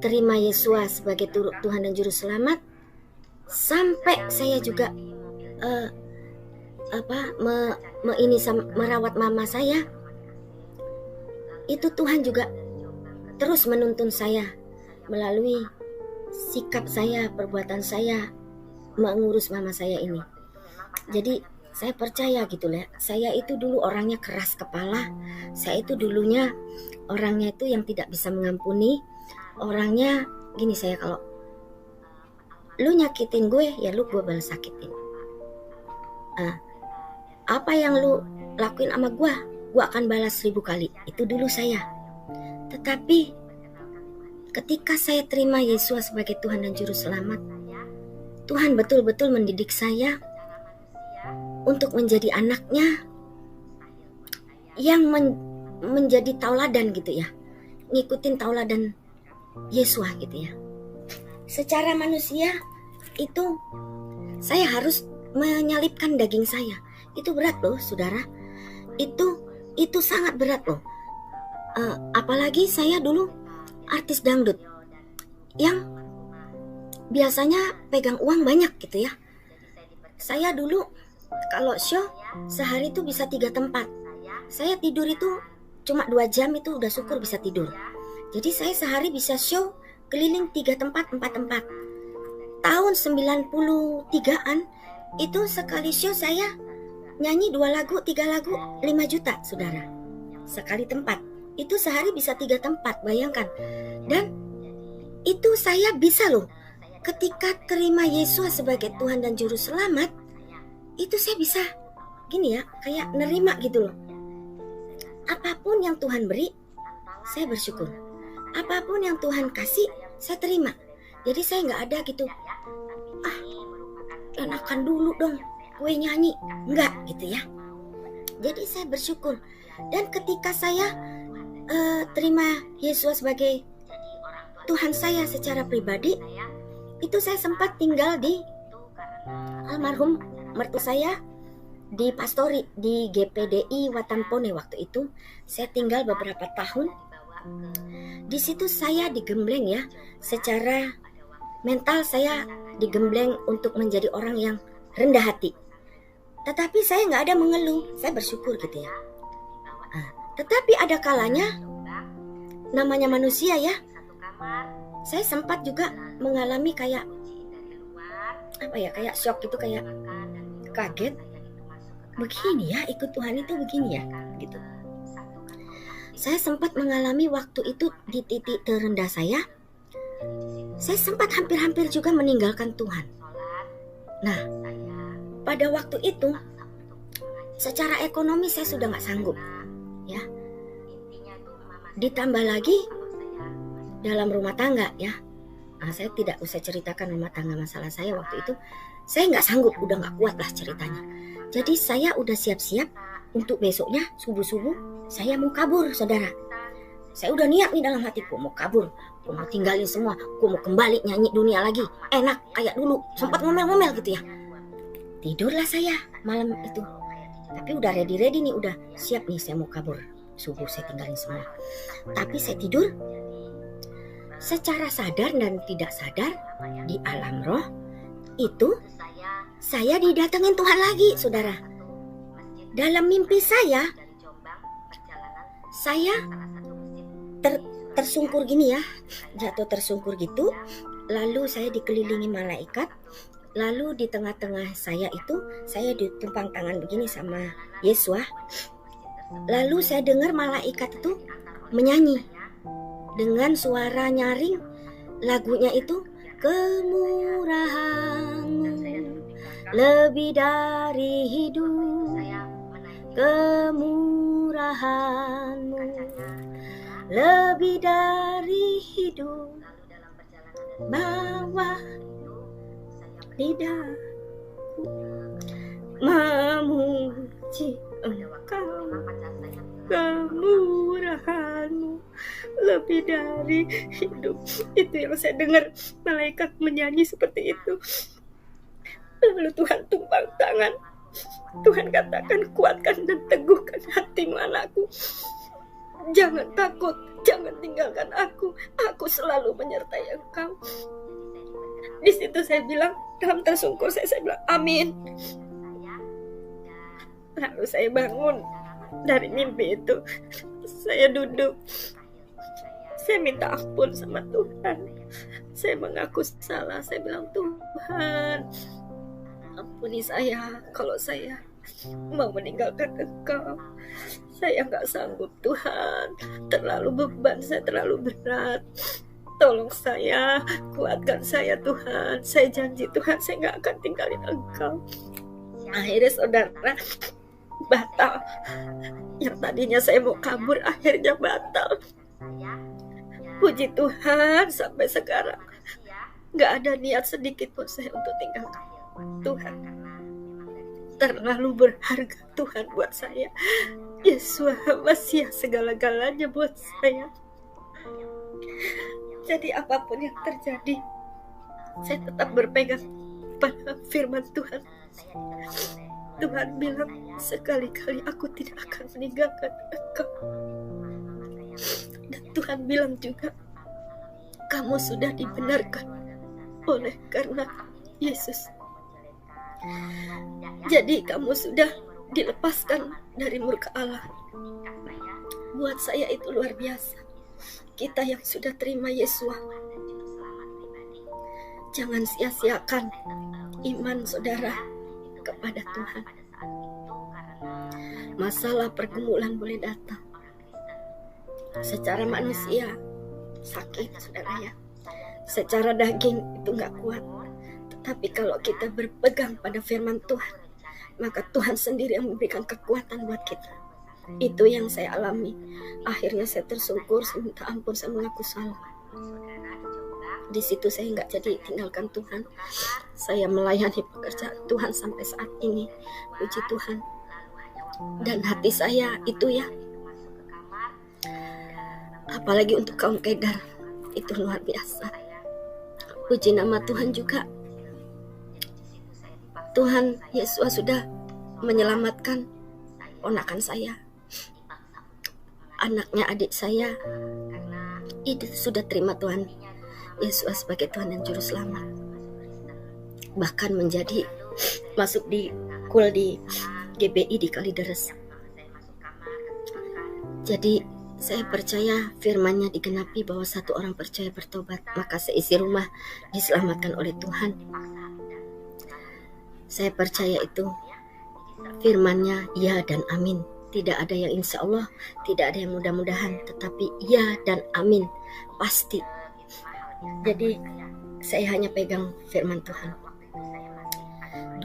terima Yesua sebagai Tuhan dan Juru Selamat, sampai saya juga merawat mama saya, itu Tuhan juga terus menuntun saya melalui sikap saya, perbuatan saya mengurus mama saya ini. Jadi saya percaya gitu lah. Saya itu dulu orangnya keras kepala. Saya itu dulunya orangnya itu yang tidak bisa mengampuni. Orangnya gini, saya kalau lu nyakitin gue, ya lu gue balas sakitin. Apa yang lu lakuin sama gue akan balas 1000 kali. Itu dulu saya. Tetapi ketika saya terima Yesus sebagai Tuhan dan Juru Selamat, Tuhan betul-betul mendidik saya untuk menjadi anaknya yang menjadi tauladan gitu ya. Ngikutin tauladan Yesus gitu ya. Secara manusia itu saya harus menyalipkan daging saya. Itu berat loh, saudara. Itu sangat berat loh. Apalagi saya dulu artis dangdut yang biasanya pegang uang banyak gitu ya. Saya dulu kalau show sehari itu bisa 3 tempat. Saya tidur itu cuma 2 jam itu udah syukur bisa tidur. Jadi saya sehari bisa show keliling 3 tempat, 4 tempat. Tahun 93-an itu sekali show saya nyanyi 2 lagu, 3 lagu, 5 juta, saudara. Sekali tempat. Itu sehari bisa 3 tempat, bayangkan. Dan itu saya bisa loh. Ketika terima Yesus sebagai Tuhan dan Juru Selamat, itu saya bisa gini ya, kayak nerima gitu loh. Apapun yang Tuhan beri, saya bersyukur. Apapun yang Tuhan kasih, saya terima. Jadi saya nggak ada gitu, enakan dulu dong gue nyanyi, enggak gitu ya. Jadi saya bersyukur. Dan ketika saya terima Yesus sebagai Tuhan saya secara pribadi, itu saya sempat tinggal di almarhum mertua saya di Pastori di GPDI Watampone waktu itu. Saya tinggal beberapa tahun. Di situ saya digembleng ya, secara mental saya digembleng untuk menjadi orang yang rendah hati. Tetapi saya nggak ada mengeluh, saya bersyukur gitu ya. Tetapi ada kalanya, namanya manusia ya, saya sempat juga mengalami kayak kayak shock gitu, kayak kaget. Begini ya, ikut Tuhan itu begini ya, gitu. Saya sempat mengalami waktu itu di titik terendah saya sempat hampir-hampir juga meninggalkan Tuhan. Nah, pada waktu itu, secara ekonomi saya sudah nggak sanggup, ya. Ditambah lagi dalam rumah tangga, ya. Saya tidak usah ceritakan rumah tangga masalah saya waktu itu. Saya nggak sanggup, udah nggak kuat lah ceritanya. Jadi saya udah siap-siap untuk besoknya subuh-subuh saya mau kabur, saudara. Saya udah niat nih dalam hatiku mau kabur, aku mau tinggalin semua, aku mau kembali nyanyi dunia lagi, enak kayak dulu, sempat ngomel-ngomel gitu ya. Tidurlah saya malam itu, tapi udah ready nih, udah siap nih saya mau kabur, subuh saya tinggalin semua. Tapi saya tidur, secara sadar dan tidak sadar di alam roh itu saya didatengin Tuhan lagi, saudara. Dalam mimpi saya tersungkur gini ya, jatuh tersungkur gitu. Lalu saya dikelilingi malaikat. Lalu di tengah-tengah saya itu, saya ditumpang tangan begini sama Yesus. Lalu saya dengar malaikat itu menyanyi dengan suara nyaring. Lagunya itu, kemurahan-Mu lebih dari hidup, kemurahan-Mu lebih dari hidup, bawa lidahku memuji Engkau, kemurahan-Mu lebih dari hidup. Itu yang saya dengar, malaikat menyanyi seperti itu. Lalu Tuhan tumpang tangan, Tuhan katakan, kuatkan dan teguhkan hatimu anakku. Jangan takut, jangan tinggalkan aku selalu menyertai engkau. Di situ saya bilang, dalam tersungkur saya bilang amin. Lalu saya bangun dari mimpi itu. Saya duduk, saya minta ampun sama Tuhan. Saya mengaku salah. Saya bilang, Tuhan, ampuni saya kalau saya mau meninggalkan Engkau. Saya nggak sanggup, Tuhan. Terlalu beban saya, terlalu berat. Tolong saya, kuatkan saya, Tuhan. Saya janji, Tuhan, saya nggak akan tinggalin Engkau. Akhirnya saudara, batal. Yang tadinya saya mau kabur, akhirnya batal. Puji Tuhan, sampai sekarang nggak ada niat sedikit pun saya untuk tinggalkan Tuhan. Terlalu berharga Tuhan buat saya. Yesus Masiah segala-galanya buat saya. Jadi apapun yang terjadi, saya tetap berpegang pada firman Tuhan. Tuhan bilang, sekali-kali aku tidak akan meninggalkan Engkau. Dan Tuhan bilang juga, kamu sudah dibenarkan oleh karena Yesus. Jadi kamu sudah dilepaskan dari murka Allah. Buat saya itu luar biasa. Kita yang sudah terima Yesus, jangan sia-siakan iman saudara kepada Tuhan. Masalah pergumulan boleh datang. Secara manusia sakit saudara ya. Secara daging itu gak kuat. Tetapi kalau kita berpegang pada firman Tuhan, maka Tuhan sendiri yang memberikan kekuatan buat kita. Itu yang saya alami. Akhirnya saya tersungkur, saya minta ampun, saya mengaku salah. Di situ saya nggak jadi tinggalkan Tuhan. Saya melayani pekerjaan Tuhan sampai saat ini. Puji Tuhan. Dan hati saya itu ya, apalagi untuk kaum Kedar, itu luar biasa. Puji nama Tuhan juga. Tuhan Yesus sudah menyelamatkan ponakan saya, anaknya adik saya. Itu sudah terima Tuhan Yesus sebagai Tuhan dan Juru Selamat. Bahkan menjadi masuk di kul di GBI di Kalideres. Jadi saya percaya firman-Nya digenapi bahwa satu orang percaya bertobat, maka seisi rumah diselamatkan oleh Tuhan. Saya percaya itu firman-Nya ya dan amin. Tidak ada yang insya Allah, tidak ada yang mudah-mudahan, tetapi ya dan amin, pasti. Jadi saya hanya pegang firman Tuhan.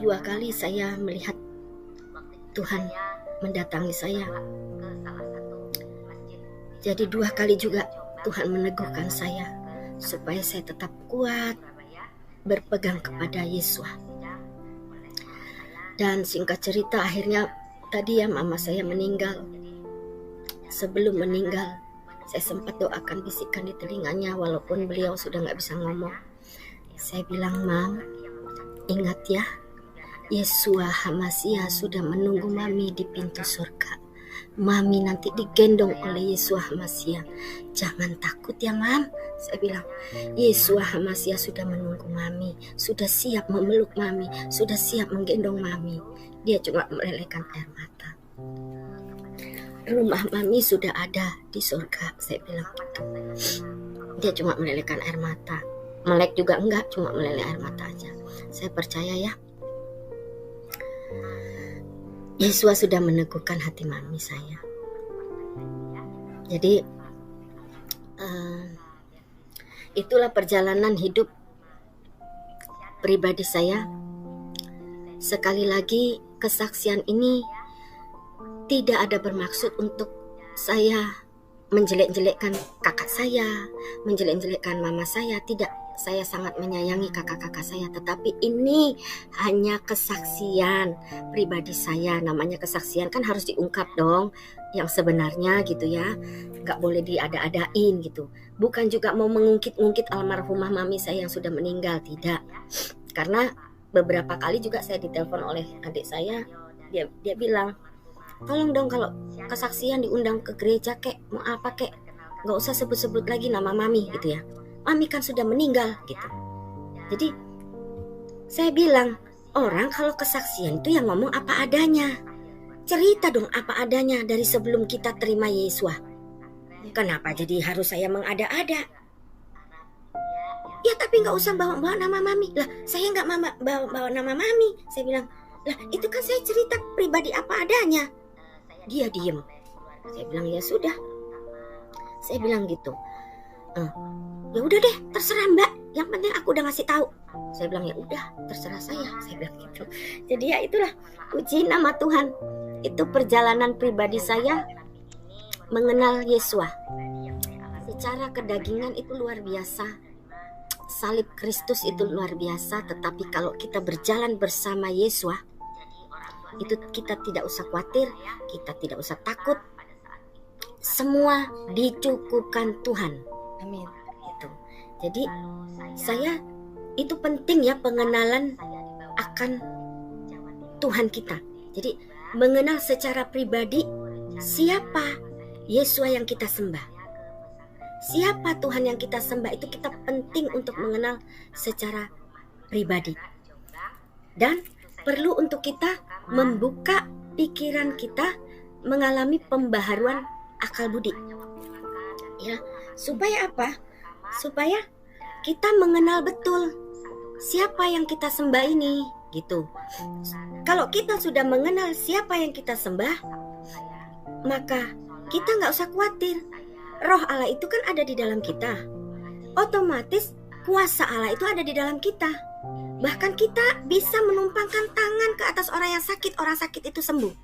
2 kali saya melihat Tuhan mendatangi saya. Jadi 2 kali juga Tuhan meneguhkan saya supaya saya tetap kuat berpegang kepada Yesus. Dan singkat cerita, akhirnya tadi ya mama saya meninggal. Sebelum meninggal, saya sempat doakan, bisikan di telinganya walaupun beliau sudah gak bisa ngomong. Saya bilang, Mam, ingat ya, Yesua Hamasia sudah menunggu Mami di pintu surga. Mami nanti digendong oleh Yesua Hamasia. Jangan takut ya, Mam. Saya bilang, Yesua Hamasia sudah menunggu Mami, sudah siap memeluk Mami, sudah siap menggendong Mami. Dia cuma melelehkan air mata. Rumah Mami sudah ada di surga, saya bilang gitu. Dia cuma melelehkan air mata. Melek juga enggak, cuma meleleh air mata aja. Saya percaya ya, Yesus sudah meneguhkan hati Mami saya. Jadi itulah perjalanan hidup pribadi saya. Sekali lagi, kesaksian ini tidak ada bermaksud untuk saya menjelek-jelekkan kakak saya, menjelek-jelekkan mama saya. Tidak, saya sangat menyayangi kakak-kakak saya, tetapi ini hanya kesaksian pribadi saya. Namanya kesaksian kan harus diungkap dong yang sebenarnya gitu ya, gak boleh diada-adain gitu. Bukan juga mau mengungkit-ungkit almarhumah mami saya yang sudah meninggal, tidak. Karena beberapa kali juga saya ditelepon oleh adik saya, dia bilang, tolong dong kalau kesaksian diundang ke gereja kek, mau apa kek, gak usah sebut-sebut lagi nama mami gitu ya. Mami kan sudah meninggal gitu. Jadi saya bilang, orang kalau kesaksian itu yang ngomong apa adanya. Cerita dong apa adanya dari sebelum kita terima Yesus. Kenapa jadi harus saya mengada-ada? Ya tapi nggak usah bawa nama mami. Lah saya nggak bawa nama mami. Saya bilang, lah itu kan saya cerita pribadi apa adanya. Dia diem. Saya bilang ya sudah. Saya bilang gitu. Ya udah deh, terserah Mbak. Yang penting aku udah ngasih tahu. Saya bilang ya udah, terserah saya bilang gitu. Jadi ya itulah, puji nama Tuhan. Itu perjalanan pribadi saya mengenal Yesua. Secara kedagingan itu luar biasa. Salib Kristus itu luar biasa, tetapi kalau kita berjalan bersama Yesua, itu kita tidak usah khawatir, kita tidak usah takut. Semua dicukupkan Tuhan. Amin. Itu. Jadi saya itu penting ya, pengenalan akan Tuhan kita. Jadi mengenal secara pribadi siapa Yesua yang kita sembah. Siapa Tuhan yang kita sembah, itu kita penting untuk mengenal secara pribadi. Dan perlu untuk kita membuka pikiran kita, mengalami pembaharuan akal budi. Ya, supaya apa? Supaya kita mengenal betul siapa yang kita sembah ini, gitu. Kalau kita sudah mengenal siapa yang kita sembah, maka kita nggak usah khawatir. Roh Allah itu kan ada di dalam kita. Otomatis kuasa Allah itu ada di dalam kita. Bahkan kita bisa menumpangkan tangan ke atas orang yang sakit, orang sakit itu sembuh.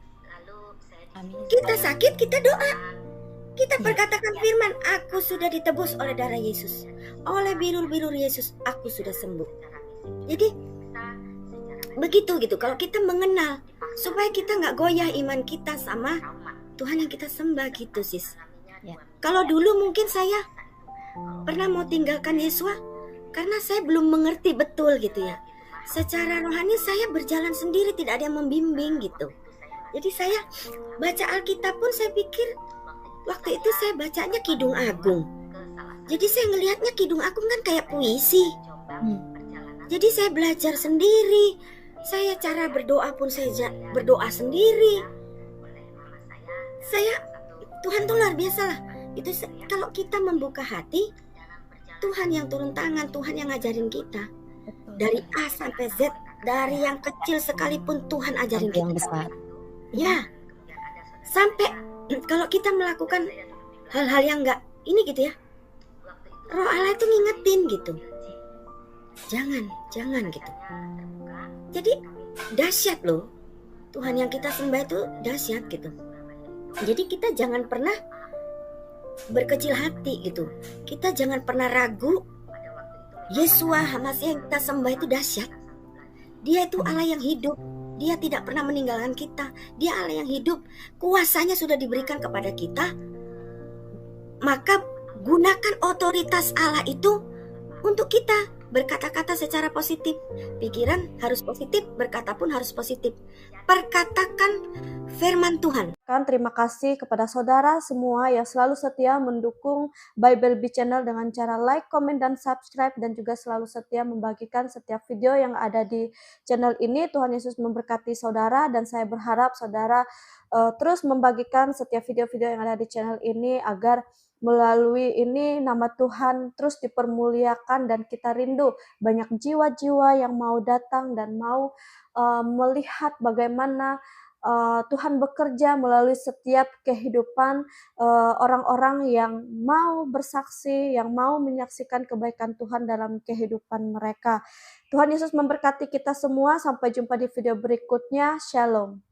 Kita sakit, kita doa. Kita berkatakan firman, aku sudah ditebus oleh darah Yesus. Oleh bilur-bilur Yesus, aku sudah sembuh. Jadi begitu gitu. Kalau kita mengenal, supaya kita nggak goyah iman kita sama Tuhan yang kita sembah gitu, sis. Ya. Kalau dulu mungkin saya pernah mau tinggalkan Yesua karena saya belum mengerti betul gitu ya. Secara rohani saya berjalan sendiri, tidak ada yang membimbing gitu. Jadi saya baca Alkitab pun saya pikir waktu itu saya bacanya Kidung Agung. Jadi saya ngelihatnya Kidung Agung kan kayak puisi. Jadi saya belajar sendiri. Saya cara berdoa pun saya berdoa sendiri. Tuhan tuh luar biasa lah. Itu kalau kita membuka hati, Tuhan yang turun tangan, Tuhan yang ngajarin kita. Dari A sampai Z, dari yang kecil sekalipun Tuhan ajarin kita. Yang besar. Ya. Sampai kalau kita melakukan hal-hal yang enggak ini gitu ya. Roh Allah itu ngingetin gitu. Jangan gitu. Jadi dahsyat loh. Tuhan yang kita sembah itu dahsyat gitu. Jadi kita jangan pernah berkecil hati gitu. Kita jangan pernah ragu. Yesua Masih yang kita sembah itu dahsyat. Dia itu Allah yang hidup. Dia tidak pernah meninggalkan kita. Dia Allah yang hidup. Kuasanya sudah diberikan kepada kita. Maka gunakan otoritas Allah itu untuk kita berkata-kata secara positif. Pikiran harus positif, berkata pun harus positif. Perkatakan firman Tuhan. Terima kasih kepada saudara semua yang selalu setia mendukung Bible Bee Channel dengan cara like, komen, dan subscribe, dan juga selalu setia membagikan setiap video yang ada di channel ini. Tuhan Yesus memberkati saudara, dan saya berharap saudara terus membagikan setiap video-video yang ada di channel ini agar melalui ini nama Tuhan terus dipermuliakan, dan kita rindu banyak jiwa-jiwa yang mau datang dan mau melihat bagaimana Tuhan bekerja melalui setiap kehidupan orang-orang yang mau bersaksi, yang mau menyaksikan kebaikan Tuhan dalam kehidupan mereka. Tuhan Yesus memberkati kita semua. Sampai jumpa di video berikutnya. Shalom.